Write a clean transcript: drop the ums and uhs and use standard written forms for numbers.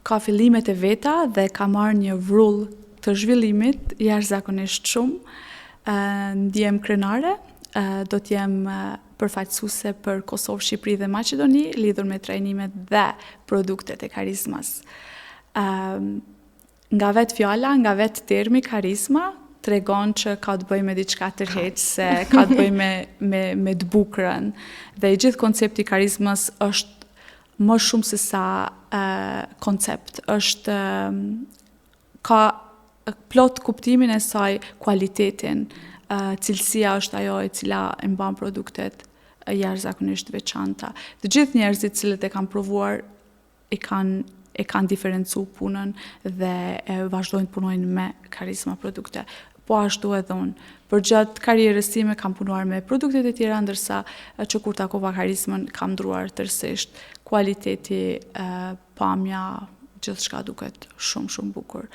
ka fillimet e veta dhe ka marrë një vrull të zhvillimit jashtëzakonisht shumë. Ndjem krenare, do t'jem përfaqësuese për Kosovë, Shqipëri dhe Maqedoni, lidhur me trajnimet dhe produktet e Karizmas. Nga vetë fjala, nga vetë termi Karizma, tregon që ka të bëjë me diçka tërheqëse, ka të bëjë me të bukurën. Dhe i gjithë koncepti i Karizmas është më shumë se sa koncept, ka plot kuptimin e saj, kualitetin, cilësia është ajo e cila e mban produktet jashtëzakonisht veçanta. Të gjithë njerëzit cilët e kanë provuar e kanë diferencu punën dhe vazhdojnë të punojnë me Karizma produkte. Po ashtu edhe unë. Për gjatë karrierës time kam punuar me produktet e tjera, ndërsa që kur takova Karizmën kam ndruar tërësisht. Kualiteti, pamja, gjithçka duket shumë bukur.